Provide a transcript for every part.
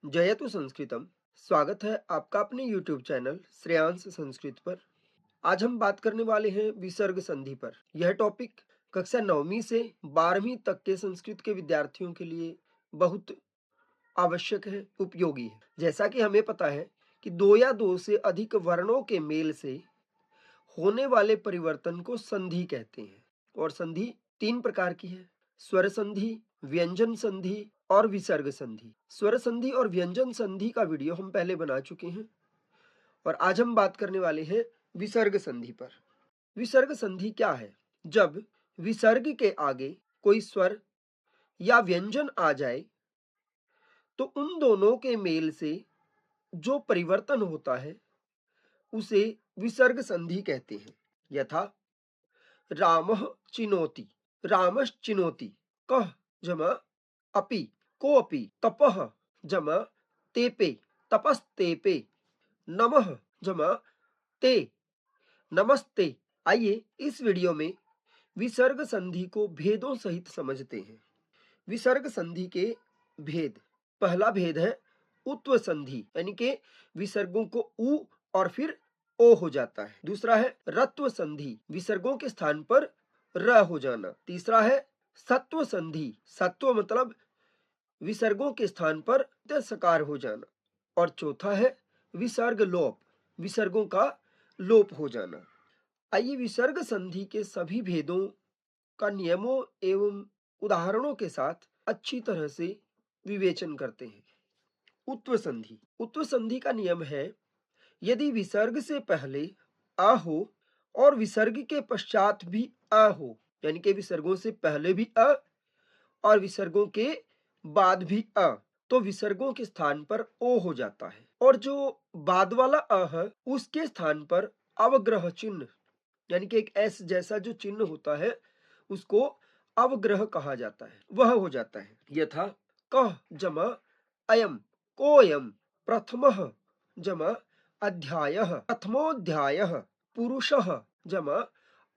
जयतु संस्कृतम। स्वागत है आपका अपने YouTube चैनल श्रेयांश संस्कृत पर। आज हम बात करने वाले हैं विसर्ग संधि पर। यह टॉपिक कक्षा 9वीं से 12वीं तक के संस्कृत के विद्यार्थियों के लिए बहुत आवश्यक है, उपयोगी है। जैसा कि हमें पता है कि दो या दो से अधिक वर्णों के मेल से होने वाले परिवर्तन को संधि कहते हैं और संधि तीन प्रकार की है: स्वर संधि, व्यंजन संधि और विसर्ग संधि। स्वर संधि और व्यंजन संधि का वीडियो हम पहले बना चुके हैं और आज हम बात करने वाले हैं विसर्ग संधि पर। विसर्ग संधि क्या है? जब विसर्ग के आगे कोई स्वर या व्यंजन आ जाए तो उन दोनों के मेल से जो परिवर्तन होता है उसे विसर्ग संधि कहते हैं। यथा रामः चिनोति, रामश्चिनोति, कः जमा अपि, कोऽपि, तपः जमा तेपे, तपस्तेपे, नमः जमा ते, नमस्ते। आइए इस वीडियो में विसर्ग संधि को भेदों सहित समझते हैं। विसर्ग संधि के भेद। पहला भेद है उत्व संधि, यानी कि विसर्गों को उ और फिर ओ हो जाता है। दूसरा है रत्व संधि, विसर्गों के स्थान पर र हो जाना। तीसरा है सत्व संधि, सत्व मतलब विसर्गों के स्थान पर सकार हो जाना। और चौथा है विसर्ग लोप, विसर्गों का लोप हो जाना। आइए विसर्ग संधि के सभी भेदों का नियमों एवं उदाहरणों के साथ अच्छी तरह से विवेचन करते हैं। उत्व संधि। उत्व संधि का नियम है यदि विसर्ग से पहले आ हो और विसर्ग के पश्चात भी आ हो, यानी कि विसर्गों से पहले भी अ और विसर्गों के बाद भी अ, तो विसर्गों के स्थान पर ओ हो जाता है और जो बाद वाला अ है उसके स्थान पर अवग्रह चिन्ह, यानी कि एक एस जैसा जो चिन्ह होता है उसको अवग्रह कहा जाता है, वह हो जाता है। यथा कः जमा अयम, कोयम, प्रथमः जमा अध्यायः, प्रथमोऽध्यायः, पुरुषः जमा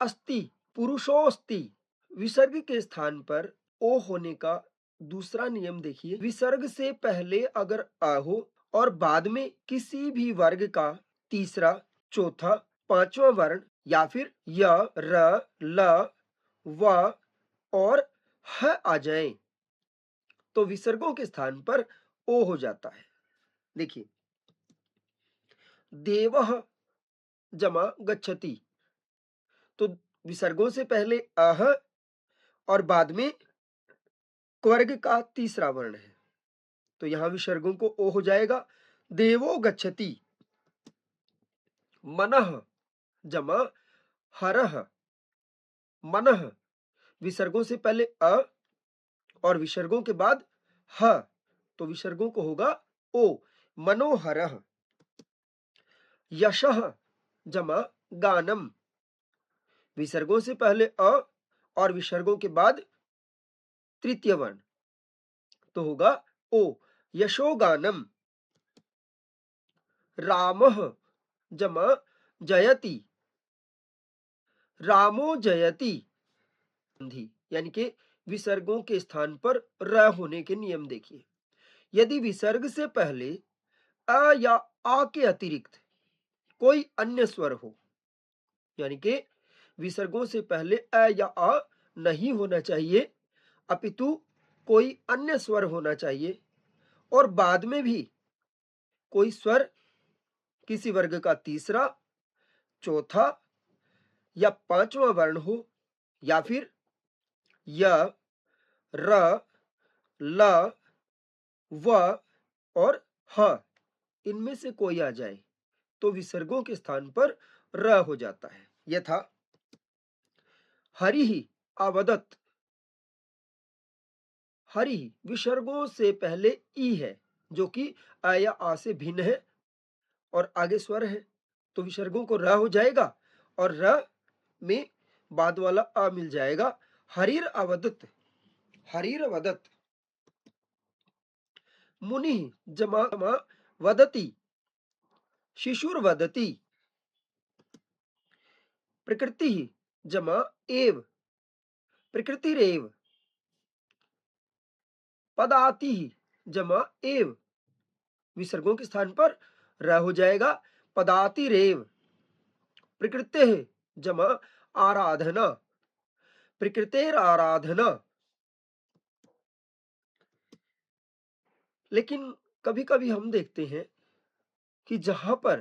अस्ति, पुरुषोऽस्ति। विसर्ग के स्थान पर ओ होने का दूसरा नियम देखिए, विसर्ग से पहले अगर आ हो और बाद में किसी भी वर्ग का तीसरा, चौथा, पांचवा वर्ण या फिर य, र, ल, व और ह आ जाए तो विसर्गों के स्थान पर ओ हो जाता है। देखिए देवः जमा गच्छति, तो विसर्गों से पहले अह और बाद में वर्ग का तीसरा वर्ण है तो यहां विसर्गों को ओ हो जाएगा। देवो गच्छति, मनः जमा हरः, मनः, विसर्गों से पहले अ और विसर्गों के बाद ह तो विसर्गों को होगा ओ, मनोहरः। यशः जमा गानम, विसर्गों से पहले अ और विसर्गों के बाद तृतीय वर्ण तो होगा ओ, यशोगानम। रामः जमा जयति, रामो जयति, संधि, यानी कि विसर्गों के स्थान पर र होने के नियम देखिए। यदि विसर्ग से पहले अ या आ के अतिरिक्त कोई अन्य स्वर हो, यानी कि विसर्गों से पहले अ या आ नहीं होना चाहिए अपितु कोई अन्य स्वर होना चाहिए और बाद में भी कोई स्वर किसी वर्ग का तीसरा, चौथा या पांचवा वर्ण हो या फिर य, र, ल, व और ह, इनमें से कोई आ जाए तो विसर्गों के स्थान पर र हो जाता है। यथा हरि अवदत्, हरि विसर्गों से पहले ई है जो कि अ या आ से भिन्न है और आगे स्वर है तो विसर्गों को र हो जाएगा और र में बाद वाला अ मिल जाएगा। हरिर अवदत्, हरिर वदत्। मुनि जमा वदति, शिशुर वदति। प्रकृति जमा एव, प्रकृतिरेव। पदाति जमा एव, विसर्गों के स्थान पर र हो जाएगा। पदातिरेव, प्रकृतेः जमा आराधना, प्रकृतेर आराधना। लेकिन कभी कभी हम देखते हैं कि जहां पर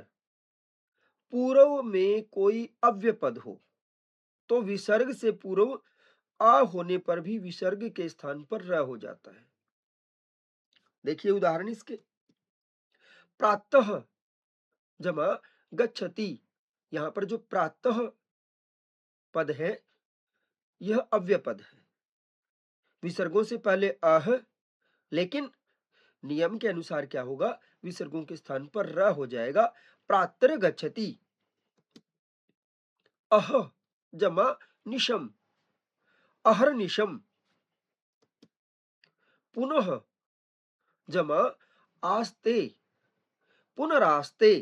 पूर्व में कोई अव्यय पद हो तो विसर्ग से पूर्व आ होने पर भी विसर्ग के स्थान पर र हो जाता है। देखिए उदाहरण इसके, प्रातः जमा गच्छति। यहां पर जो प्रातः पद है यह अव्यय पद है, विसर्गों से पहले अह, लेकिन नियम के अनुसार क्या होगा, विसर्गों के स्थान पर र हो जाएगा। प्रातः गच्छति। अह जमा निशम, अहर्निशम। पुनः जमा आस्ते, पुनरास्ते।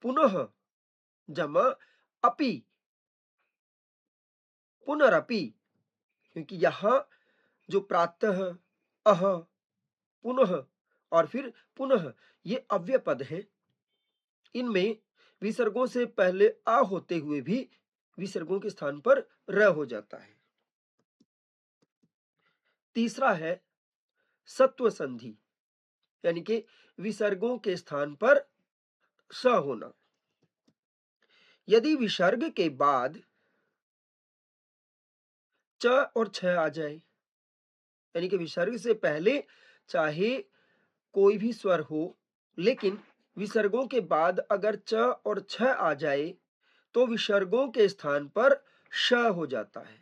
पुनः जमा अपि, पुनरपि। क्योंकि यहां जो प्रातः, अह, पुनः और फिर पुनः ये अव्यय पद हैं, इनमें विसर्गों से पहले आ होते हुए भी विसर्गों के स्थान पर र हो जाता है। तीसरा है सत्व संधि, यानी कि विसर्गों के स्थान पर स होना। यदि विसर्ग के बाद च और छ आ जाए, यानी कि विसर्ग से पहले चाहे कोई भी स्वर हो, लेकिन विसर्गों के बाद अगर च और छ आ जाए तो विसर्गों के स्थान पर श हो जाता है,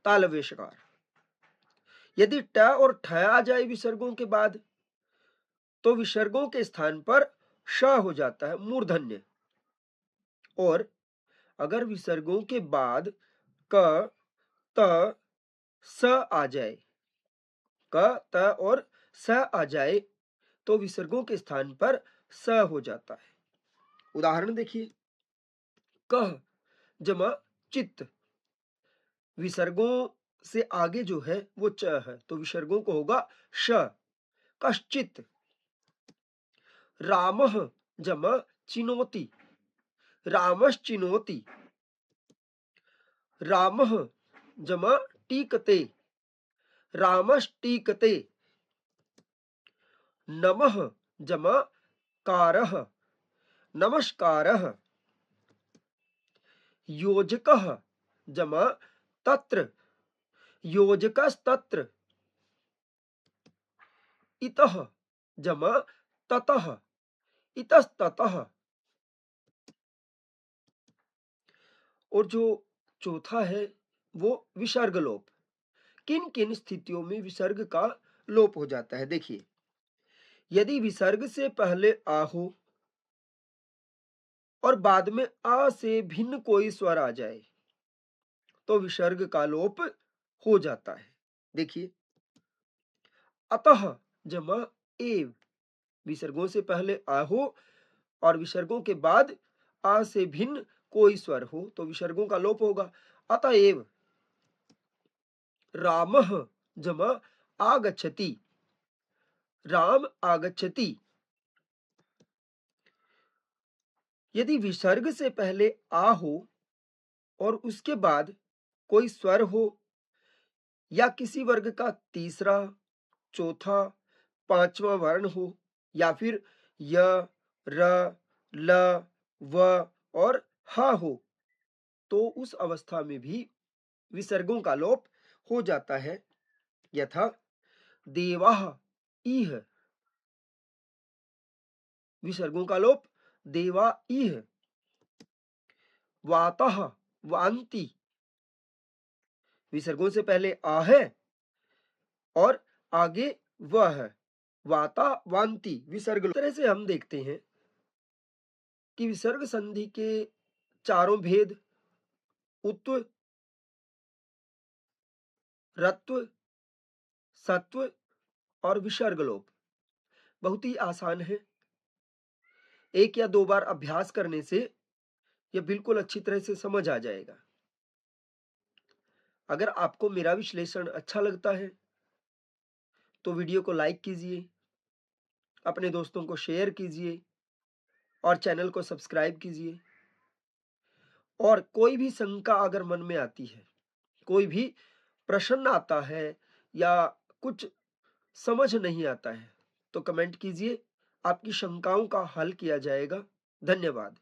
तालव्य षकार। यदि ट और ठ आ जाए विसर्गों के बाद तो विसर्गों के स्थान पर श हो जाता है, मूर्धन्य। और अगर विसर्गों के बाद क, त, स आ जाए, क, त और स आ जाए तो विसर्गों के स्थान पर स हो जाता है। उदाहरण देखिए, कह जमा चित्त, विसर्गों से आगे जो है वो च है तो विसर्गों को होगा श, कश्चित। रामः जमा चिनोति, रामश्चिनोति। रामः जमा टीकते, रामश्टीकते। नमः जमा कारः, नमस्कारः। योजकः जमा तत्र, योजकस्तत्र। इतः जमा ततः, इतस्ततः। और जो चौथा है वो विसर्ग लोप। किन किन स्थितियों में विसर्ग का लोप हो जाता है, देखिए। यदि विसर्ग से पहले आ हो और बाद में आ से भिन्न कोई स्वर आ जाए तो विसर्ग का लोप हो जाता है। देखिए, अतः जमा एव, विसर्गों से पहले आ हो और विसर्गों के बाद आ से भिन्न कोई स्वर हो तो विसर्गों का लोप होगा, अतएव। रामः जमा आगच्छति, राम आगच्छति। यदि विसर्ग से पहले आ हो और उसके बाद कोई स्वर हो या किसी वर्ग का तीसरा, चौथा, पांचवा वर्ण हो या फिर य, र, ल, व और ह हो तो उस अवस्था में भी विसर्गों का लोप हो जाता है। यथा देवाः इह, विसर्गों का लोप देवा इह। वातः वान्ति, विसर्गों से पहले आ है और आगे व है, वाता वांति विसर्ग। इस तरह से हम देखते हैं कि विसर्ग संधि के चारों भेद, उत्व, रत्व, सत्व और विसर्ग लोप बहुत ही आसान है। एक या दो बार अभ्यास करने से यह बिल्कुल अच्छी तरह से समझ आ जाएगा। अगर आपको मेरा विश्लेषण अच्छा लगता है तो वीडियो को लाइक कीजिए, अपने दोस्तों को शेयर कीजिए और चैनल को सब्सक्राइब कीजिए। और कोई भी शंका अगर मन में आती है, कोई भी प्रश्न आता है या कुछ समझ नहीं आता है, तो कमेंट कीजिए, आपकी शंकाओं का हल किया जाएगा। धन्यवाद।